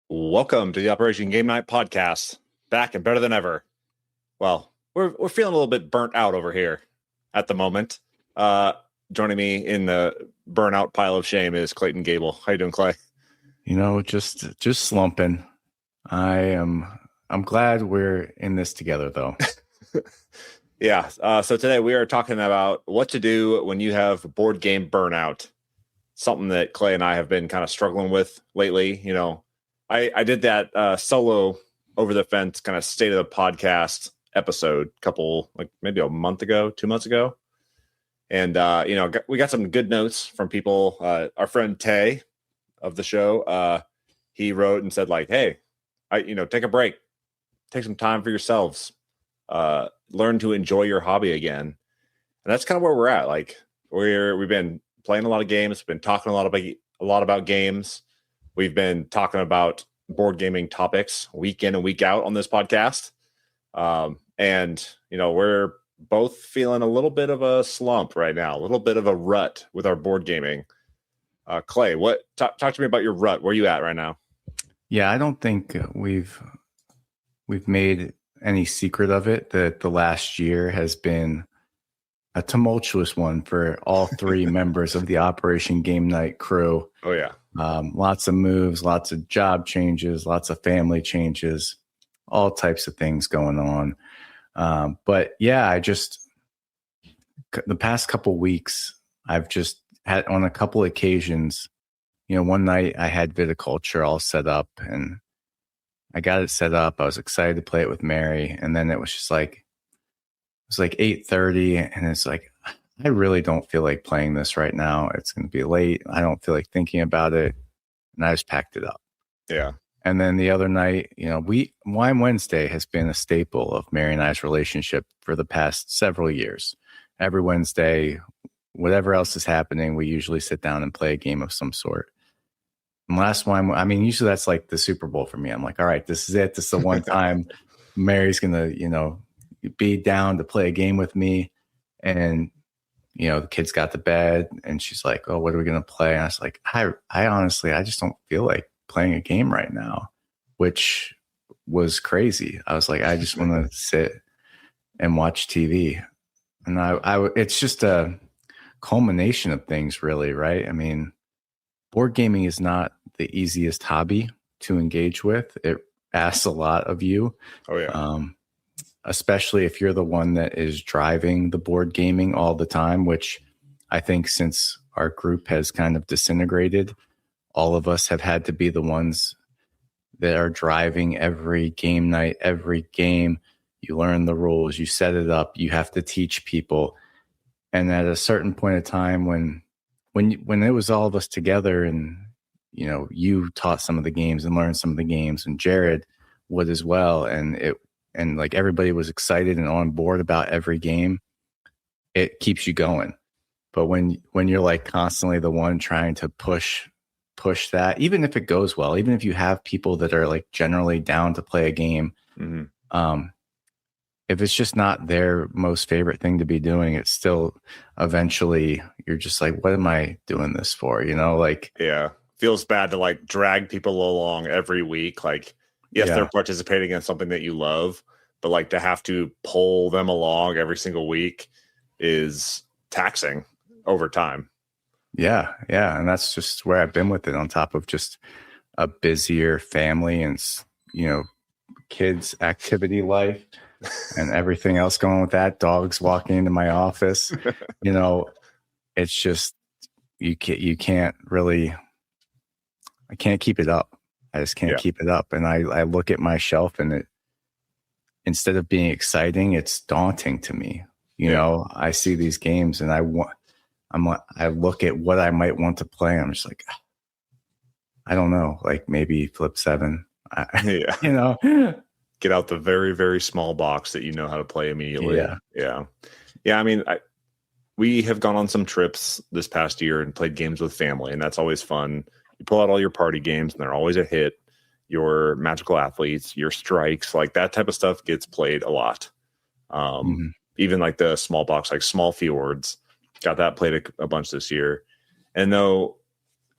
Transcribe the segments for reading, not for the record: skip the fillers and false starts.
Welcome to the Operation Game Night podcast. Back and better than ever. Well, we're feeling a little bit burnt out over here at the moment. Joining me in the burnout pile of shame is Clayton Gable. How you doing, Clay? Just slumping. I'm glad we're in this together, though. Yeah. So today we are talking about what to do when you have board game burnout. Something that Clay and I have been kind of struggling with lately. You know, I did that solo over the fence kind of state of the podcast episode maybe a month ago, 2 months ago. And, we got some good notes from people. Our friend Tay of the show, he wrote and said like, hey, take a break, take some time for yourselves, learn to enjoy your hobby again. And that's kind of where we're at. Like we've been playing a lot of games, been talking a lot about games. We've been talking about board gaming topics week in and week out on this podcast. We're both feeling a little bit of a slump right now, a little bit of a rut with our board gaming. Clay, talk to me about your rut. Where are you at right now? Yeah, I don't think we've made any secret of it that the last year has been a tumultuous one for all three members of the Operation Game Night crew. Oh, yeah. Lots of moves, lots of job changes, lots of family changes, all types of things going on. But yeah, the past couple weeks, I've just had on a couple occasions, one night I had viticulture all set up and I got it set up. I was excited to play it with Mary. And then it was just like, 8:30 and it's like, I really don't feel like playing this right now. It's going to be late. I don't feel like thinking about it. And I just packed it up. Yeah. And then the other night, Wine Wednesday has been a staple of Mary and I's relationship for the past several years. Every Wednesday, whatever else is happening, we usually sit down and play a game of some sort. And usually that's like the Super Bowl for me. I'm like, all right, this is it. This is the one time Mary's going to, be down to play a game with me. And the kids got to bed and she's like, oh, what are we going to play? And I was like, I honestly, I just don't feel like playing a game right now, which was crazy. I was like, I just want to sit and watch TV. And it's just a culmination of things really, right? I mean, board gaming is not the easiest hobby to engage with. It asks a lot of you. Oh, yeah. Especially if you're the one that is driving the board gaming all the time, which I think since our group has kind of disintegrated, all of us have had to be the ones that are driving every game night, every game. You learn the rules, you set it up, you have to teach people. And at a certain point of time when it was all of us together and, you taught some of the games and learned some of the games and Jared would as well. And like everybody was excited and on board about every game, it keeps you going. But when you're like constantly the one trying to push that, even if it goes well, even if you have people that are like generally down to play a game, if it's just not their most favorite thing to be doing, it's still eventually you're just like, what am I doing this for? Yeah, feels bad to like drag people along every week. Like, yes, they're participating in something that you love, but like to have to pull them along every single week is taxing over time. Yeah. Yeah. And that's just where I've been with it, on top of just a busier family and, kids' activity life and everything else going with that. Dogs walking into my office, it's just, you can't really, I can't keep it up. I just can't keep it up. And I look at my shelf and instead of being exciting, it's daunting to me. I see these games and I look at what I might want to play. I'm just like, I don't know, like maybe Flip 7. Get out the very, very small box that you know how to play immediately. Yeah. I mean, we have gone on some trips this past year and played games with family, and that's always fun. You pull out all your party games and they're always a hit. Your magical athletes, your strikes, like that type of stuff gets played a lot. Even like the small box, like Small Fjords, got that played a bunch this year. And though,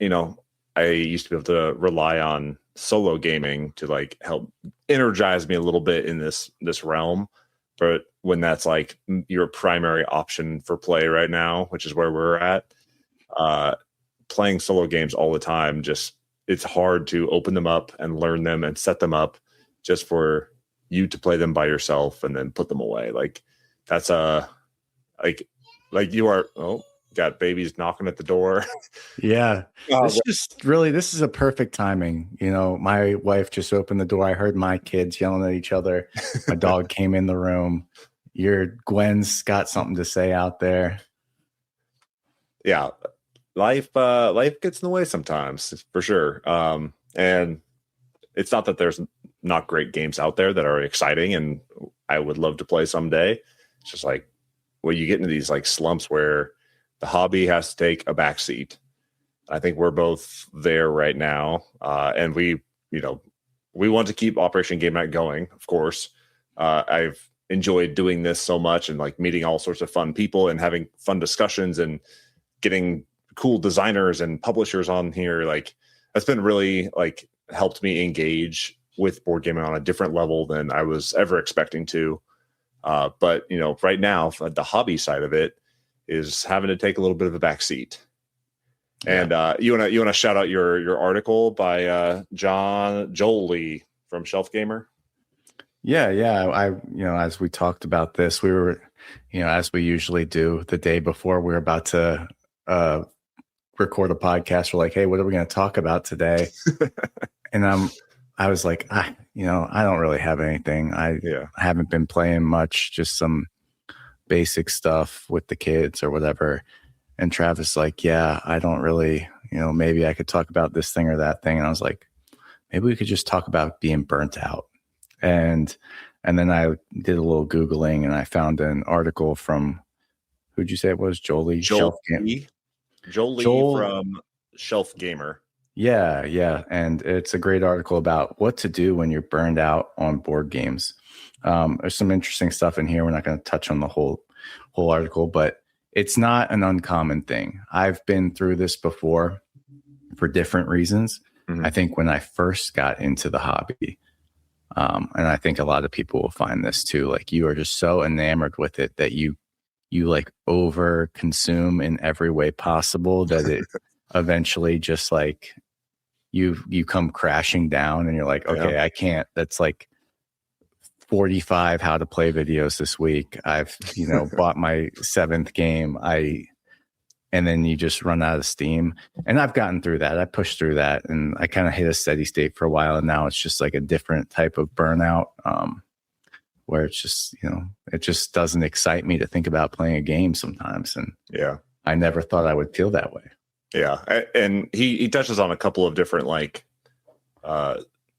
I used to be able to rely on solo gaming to like help energize me a little bit in this realm. But when that's like your primary option for play right now, which is where we're at, playing solo games all the time, just it's hard to open them up and learn them and set them up just for you to play them by yourself and then put them away. Like that's like you are, oh, got babies knocking at the door. Yeah. This is a perfect timing. You know, my wife just opened the door. I heard my kids yelling at each other. My dog came in the room. Your Gwen's got something to say out there. Yeah. Life gets in the way sometimes, for sure. And it's not that there's not great games out there that are exciting and I would love to play someday. It's just like, well, you get into these like slumps where the hobby has to take a backseat. I think we're both there right now. And we want to keep Operation Game Night going, of course. I've enjoyed doing this so much and like meeting all sorts of fun people and having fun discussions and getting cool designers and publishers on here. Like that's been really like helped me engage with board gaming on a different level than I was ever expecting to. But right now the hobby side of it is having to take a little bit of a back seat. And you want to shout out your article by Joel Lee from Shelf Gamer? Yeah. I as we talked about this, we were, as we usually do the day before we're about to record a podcast, we're like, hey, what are we going to talk about today? And I was like, I don't really have anything. I haven't been playing much, just some basic stuff with the kids or whatever. And Travis like, yeah, I don't really, maybe I could talk about this thing or that thing. And I was like, maybe we could just talk about being burnt out. And then I did a little Googling and I found an article from, who'd you say it was? Joel Lee from Shelf Gamer. Yeah. And it's a great article about what to do when you're burned out on board games. There's some interesting stuff in here. We're not going to touch on the whole article, but it's not an uncommon thing. I've been through this before for different reasons. Mm-hmm. I think when I first got into the hobby, and I think a lot of people will find this too, like you are just so enamored with it that you like over consume in every way possible that it eventually just like you come crashing down and you're like, okay, I can't. That's like 45 how to play videos this week. I've, bought my 7th game. And then you just run out of steam. And I've gotten through that. I pushed through that and I kind of hit a steady state for a while. And now it's just like a different type of burnout, where it's just, it just doesn't excite me to think about playing a game sometimes. And I never thought I would feel that way. Yeah. And he touches on a couple of different like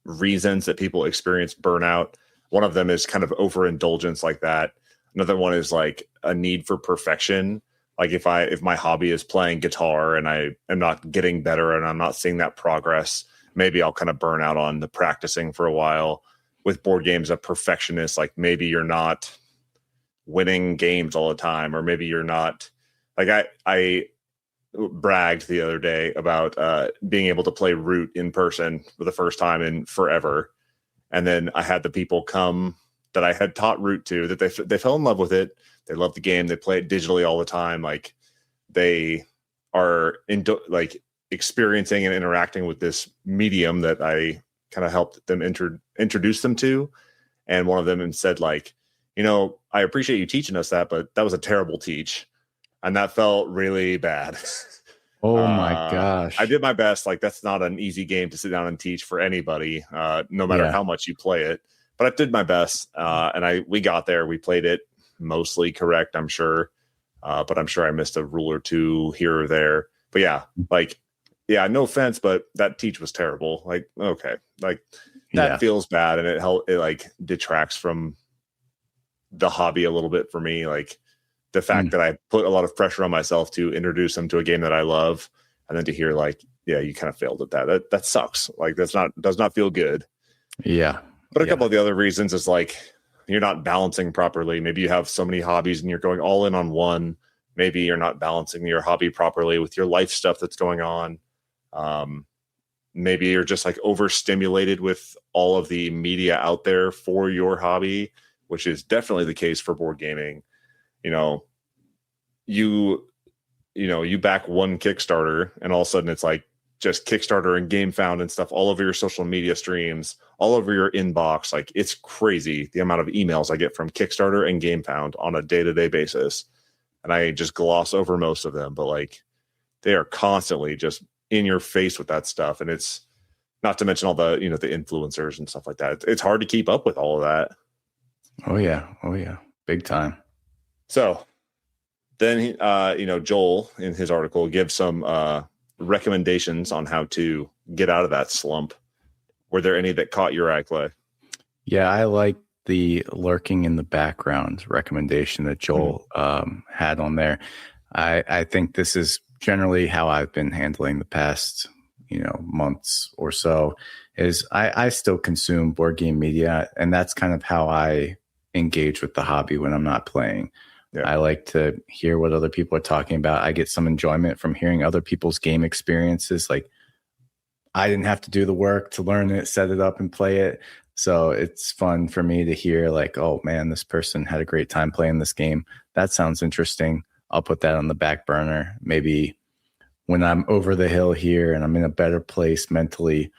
reasons that people experience burnout. One of them is kind of overindulgence like that. Another one is like a need for perfection. Like if my hobby is playing guitar and I am not getting better and I'm not seeing that progress, maybe I'll kind of burn out on the practicing for a while. With board games, a perfectionist, like maybe you're not winning games all the time, or maybe you're not like I bragged the other day about being able to play Root in person for the first time in forever. And then I had the people come that I had taught Root to, that they fell in love with it. They love the game. They play it digitally all the time. Like they are experiencing and interacting with this medium that I kind of helped them introduce them to. And one of them said like, I appreciate you teaching us that, but that was a terrible teach. And that felt really bad. Oh my gosh. I did my best. Like that's not an easy game to sit down and teach for anybody, no matter how much you play it. But I did my best. And we got there. We played it mostly correct, I'm sure. But I'm sure I missed a rule or two here or there. But no offense, but that teach was terrible. Like, okay. Like that feels bad. And it like detracts from the hobby a little bit for me. Like the fact that I put a lot of pressure on myself to introduce them to a game that I love. And then to hear like, you kind of failed at that. That sucks. Like does not feel good. Yeah. But a couple of the other reasons is like, you're not balancing properly. Maybe you have so many hobbies and you're going all in on one. Maybe you're not balancing your hobby properly with your life stuff that's going on. maybe you're just like overstimulated with all of the media out there for your hobby, which is definitely the case for board gaming. You know, you you back one Kickstarter and all of a sudden it's like just Kickstarter and GameFound and stuff all over your social media streams, all over your inbox. Like, it's crazy the amount of emails I get from Kickstarter and GameFound on a day-to-day basis. And I just gloss over most of them, but like, they are constantly just in your face with that stuff. And it's not to mention all the, the influencers and stuff like that. It's hard to keep up with all of that. Oh yeah. Big time. So then, Joel in his article gives some recommendations on how to get out of that slump. Were there any that caught your eye, Clay? Yeah, I like the lurking in the background recommendation that Joel had on there. I think this is generally how I've been handling the past, months or so. Is I still consume board game media, and that's kind of how I engage with the hobby when I'm not playing. Yeah. I like to hear what other people are talking about. I get some enjoyment from hearing other people's game experiences. Like, I didn't have to do the work to learn it, set it up, and play it. So it's fun for me to hear like, oh man, this person had a great time playing this game. That sounds interesting. I'll put that on the back burner. Maybe when I'm over the hill here and I'm in a better place mentally,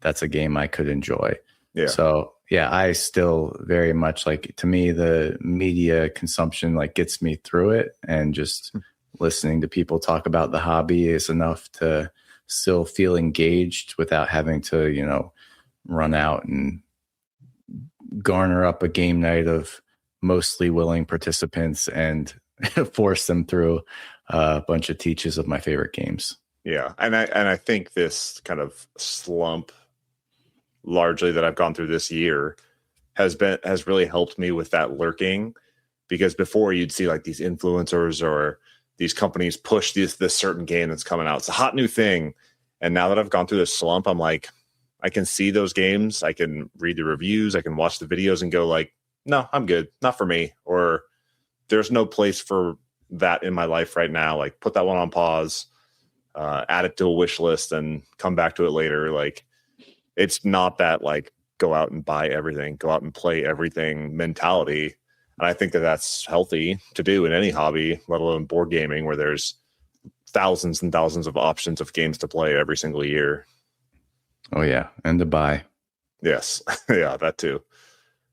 that's a game I could enjoy. Yeah. So yeah, I still very much like, to me, the media consumption like gets me through it, and just listening to people talk about the hobby is enough to still feel engaged without having to, run out and garner up a game night of mostly willing participants and force them through a bunch of teaches of my favorite games. Yeah. And I think this kind of slump largely that I've gone through this year has really helped me with that lurking, because before you'd see like these influencers or these companies push this certain game that's coming out. It's a hot new thing. And now that I've gone through this slump, I'm like, I can see those games. I can read the reviews. I can watch the videos and go like, no, I'm good. Not for me. Or there's no place for that in my life right now. Like, put that one on pause, add it to a wish list and come back to it later. Like, it's not that like go out and buy everything, go out and play everything mentality. And I think that that's healthy to do in any hobby, let alone board gaming, where there's thousands and thousands of options of games to play every single year. Oh yeah. And to buy. Yes. Yeah, that too.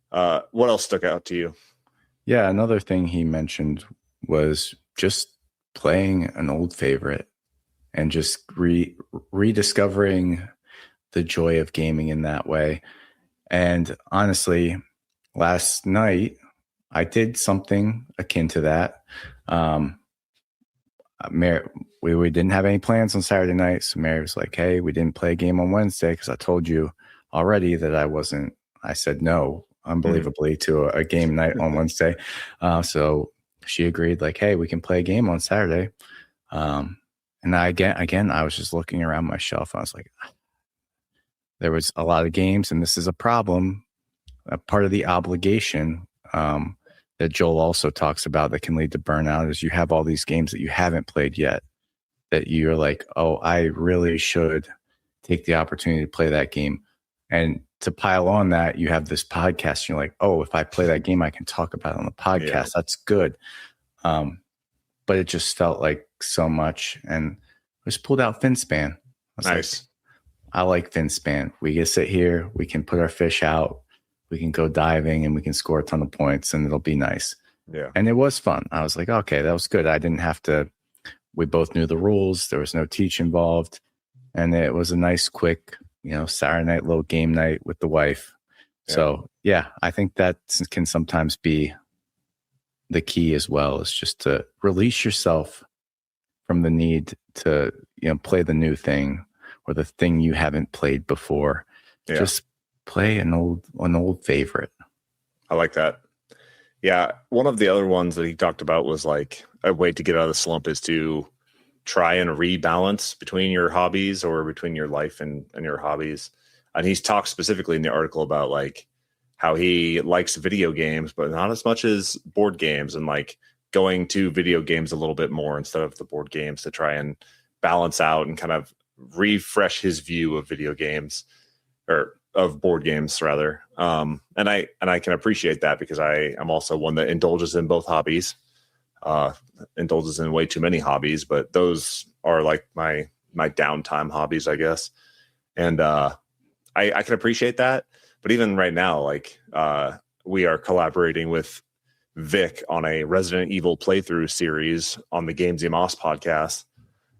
What else stuck out to you? Yeah. Another thing he mentioned was just playing an old favorite and just rediscovering the joy of gaming in that way. And honestly, last night I did something akin to that. We didn't have any plans on Saturday night. So Mary was like, hey, we didn't play a game on Wednesday because I told you already that I said no, unbelievably, to a game night on Wednesday. So she agreed like, hey, we can play a game on Saturday. And I was just looking around my shelf. I was like, there was a lot of games, and this is a problem. A part of the obligation that Joel also talks about that can lead to burnout is you have all these games that you haven't played yet that you're like, oh, I really should take the opportunity to play that game. And to pile on that, you have this podcast. And you're like, oh, if I play that game, I can talk about it on the podcast. Yeah. That's good. But it just felt like so much. And I just pulled out FinSpan. I was nice. Like, I like FinSpan. We can sit here, we can put our fish out, we can go diving, and we can score a ton of points, and it'll be nice. Yeah. And it was fun. I was like, okay, that was good. I didn't have to, we both knew the rules. There was no teach involved. And it was a nice, quick, Saturday night little game night with the wife. Yeah. So yeah, I think that can sometimes be the key as well, is just to release yourself from the need to, play the new thing or the thing you haven't played before. Yeah. Just play an old favorite. I like that. Yeah. One of the other ones that he talked about was like a way to get out of the slump is to try and rebalance between your hobbies or between your life and your hobbies. And he's talked specifically in the article about like how he likes video games, but not as much as board games, and like going to video games a little bit more instead of the board games to try and balance out and kind of refresh his view of video games, or of board games rather. And I can appreciate that, because I am also one that indulges in both hobbies, indulges in way too many hobbies, but those are like my downtime hobbies, I guess. And I can appreciate that. But even right now, like we are collaborating with Vic on a Resident Evil playthrough series on the Games y Moss podcast.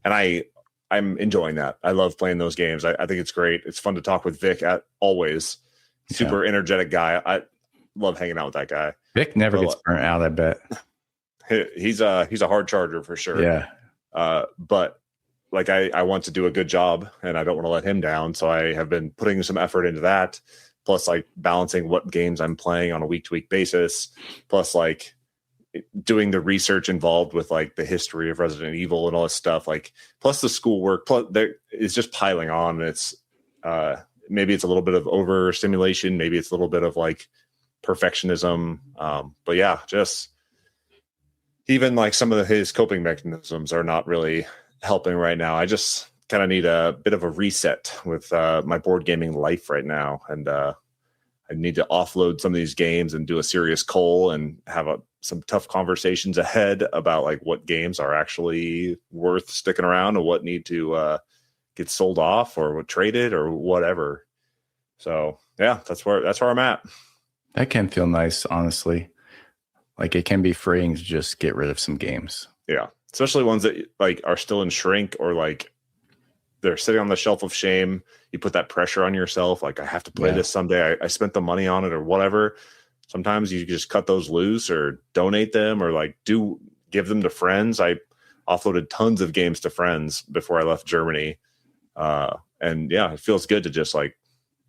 And I'm enjoying that. I love playing those games. I think it's great. It's fun to talk with Vic always. Super energetic guy. I love hanging out with that guy. Vic never gets burnt out, I bet. He's a hard charger for sure. Yeah. But like I want to do a good job, and I don't want to let him down. So I have been putting some effort into that. Plus, like, balancing what games I'm playing on a week-to-week basis. Plus, like, doing the research involved with like the history of Resident Evil and all this stuff. Like, plus the schoolwork. Plus, there is just piling on. And it's maybe it's a little bit of overstimulation. Maybe it's a little bit of like perfectionism. But yeah, just even like some of his coping mechanisms are not really helping right now. I just kind of need a bit of a reset with my board gaming life right now. And I need to offload some of these games and do a serious cull and have some tough conversations ahead about like what games are actually worth sticking around and what need to get sold off or traded or whatever. So yeah, that's where I'm at. That can feel nice, honestly. Like, it can be freeing to just get rid of some games. Yeah. Especially ones that like are still in shrink, or like they're sitting on the shelf of shame. You put that pressure on yourself. Like, I have to play this someday. I spent the money on it or whatever. Sometimes you just cut those loose or donate them, or like give them to friends. I offloaded tons of games to friends before I left Germany. And yeah, it feels good to just like,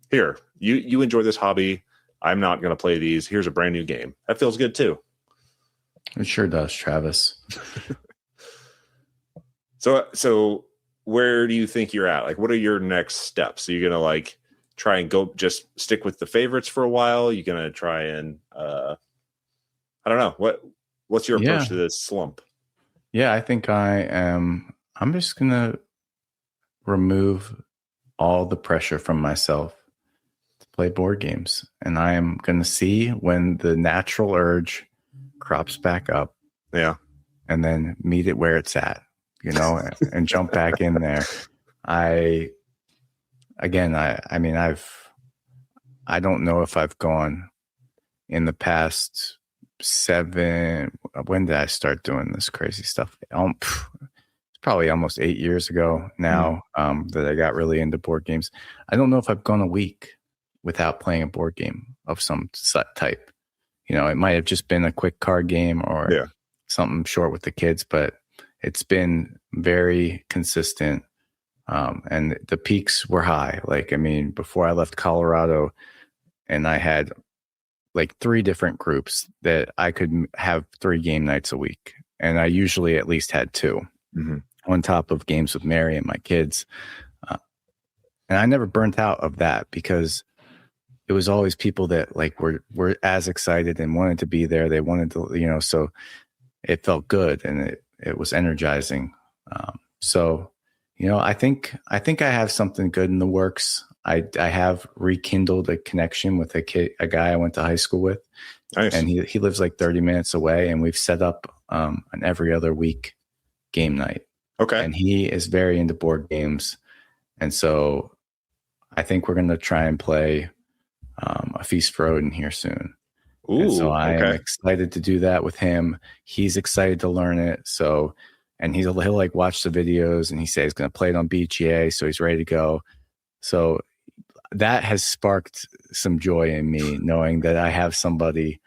here, you enjoy this hobby. I'm not going to play these. Here's a brand new game. That feels good too. It sure does, Travis. So where do you think you're at? Like, what are your next steps? Are you going to like try and go just stick with the favorites for a while? You're going to try and, I don't know. What's your approach to this slump? Yeah, I think I'm just going to remove all the pressure from myself to play board games. And I am going to see when the natural urge crops back up. Yeah. And then meet it where it's at, and jump back in there. I don't know if I've gone in the past 7. When did I start doing this crazy stuff? It's probably almost 8 years ago now that I got really into board games. I don't know if I've gone a week without playing a board game of some type. It might have just been a quick card game or something short with the kids, but it's been very consistent. And the peaks were high. Like, before I left Colorado, and I had like 3 different groups that I could have 3 game nights a week. And I usually at least had 2 on top of games with Mary and my kids. And I never burnt out of that, because it was always people that like were as excited and wanted to be there. They wanted to, so it felt good and it was energizing. So, I think I have something good in the works. I have rekindled a connection with a guy I went to high school with. Nice. And he lives like 30 minutes away, and we've set up an every other week game night. Okay. And he is very into board games. And so I think we're going to try and play A Feast for Odin here soon. Ooh, and so I'm excited to do that with him. He's excited to learn it. So, and he'll like watch the videos, and he says he's going to play it on BGA. So he's ready to go. So that has sparked some joy in me, knowing that I have somebody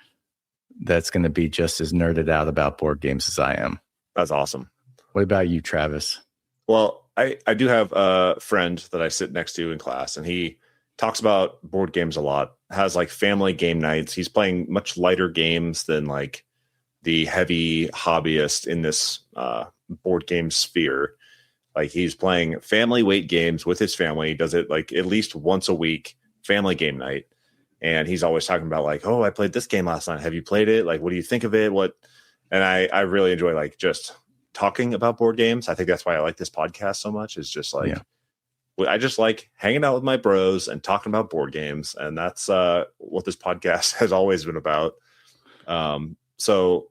that's going to be just as nerded out about board games as I am. That's awesome. What about you, Travis? Well, I do have a friend that I sit next to in class, and he talks about board games a lot, has like family game nights. He's playing much lighter games than like the heavy hobbyist in this board game sphere. Like, he's playing family weight games with his family. He does it like at least once a week, family game night. And he's always talking about like, oh, I played this game last night. Have you played it? Like, what do you think of it? And I really enjoy like just talking about board games. I think that's why I like this podcast so much. It's just like I just like hanging out with my bros and talking about board games, and that's what this podcast has always been about. So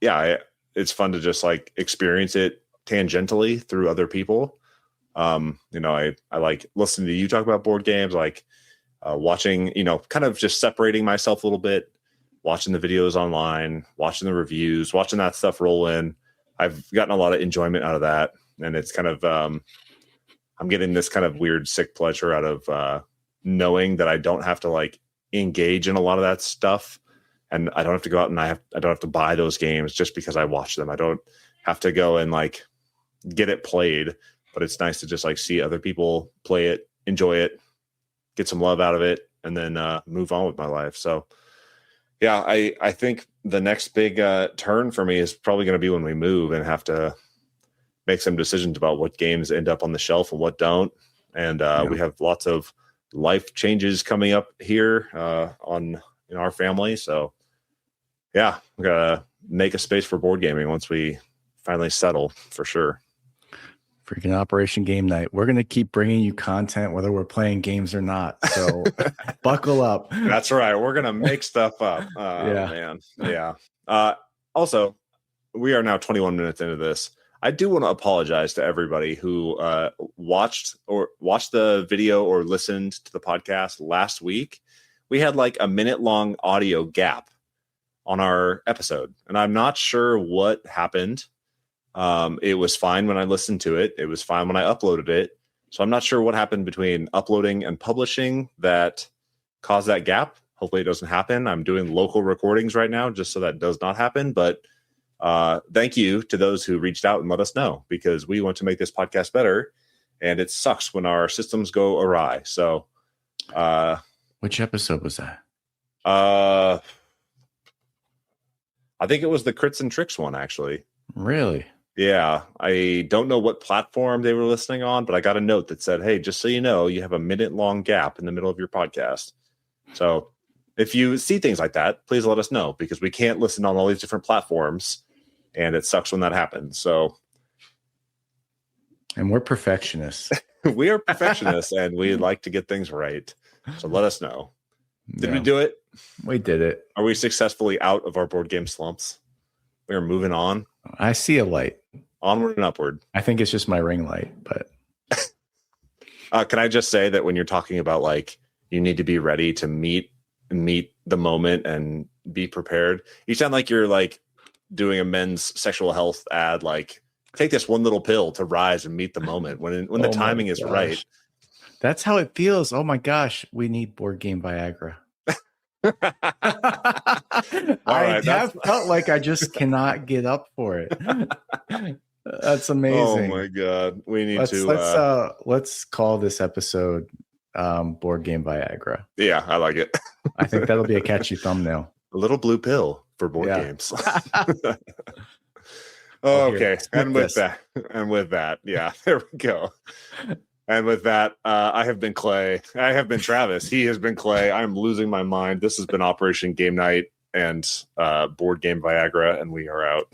yeah, it's fun to just like experience it tangentially through other people. I like listening to you talk about board games, like watching, kind of just separating myself a little bit, watching the videos online, watching the reviews, watching that stuff roll in. I've gotten a lot of enjoyment out of that. And it's kind of, I'm getting this kind of weird, sick pleasure out of knowing that I don't have to like engage in a lot of that stuff. And I don't have to go out and I don't have to buy those games just because I watch them. I don't have to go and like get it played, but it's nice to just like see other people play it, enjoy it, get some love out of it, and then move on with my life. So yeah, I think the next big turn for me is probably going to be when we move and have to make some decisions about what games end up on the shelf and what don't. And we have lots of life changes coming up here in our family. So yeah, we're gonna make a space for board gaming once we finally settle, for sure. Freaking Operation Game Night. We're going to keep bringing you content, whether we're playing games or not. So buckle up. That's right. We're going to make stuff up. Man. Yeah. Also, we are now 21 minutes into this. I do want to apologize to everybody who watched the video or listened to the podcast last week. We had like a minute-long audio gap on our episode, and I'm not sure what happened. It was fine when I listened to it. It was fine when I uploaded it. So I'm not sure what happened between uploading and publishing that caused that gap. Hopefully it doesn't happen. I'm doing local recordings right now just so that does not happen. But thank you to those who reached out and let us know, because we want to make this podcast better. And it sucks when our systems go awry. So which episode was that? I think it was the Crits and Tricks one, actually. Really? Yeah, I don't know what platform they were listening on, but I got a note that said, hey, just so you know, you have a minute-long gap in the middle of your podcast. So if you see things like that, please let us know, because we can't listen on all these different platforms, and it sucks when that happens. So, and we're perfectionists. We are perfectionists, and we like to get things right. So let us know. Did we do it? We did it. Are we successfully out of our board game slumps? We're moving on. I see a light. Onward and upward. I think it's just my ring light, but can I just say that when you're talking about like you need to be ready to meet the moment and be prepared, you sound like you're like doing a men's sexual health ad, like take this one little pill to rise and meet the moment when the timing is right. That's how it feels. Oh my gosh, we need board game Viagra. I have felt like I just cannot get up for it. That's amazing. Oh my god, we need let's call this episode board game Viagra. Yeah, I like it. I think that'll be a catchy thumbnail. A little blue pill for board games. Okay, and with that, yeah, there we go. And with that, I have been Clay. I have been Travis. He has been Clay. I'm losing my mind. This has been Operation Game Night and Board Game Viagra, and we are out.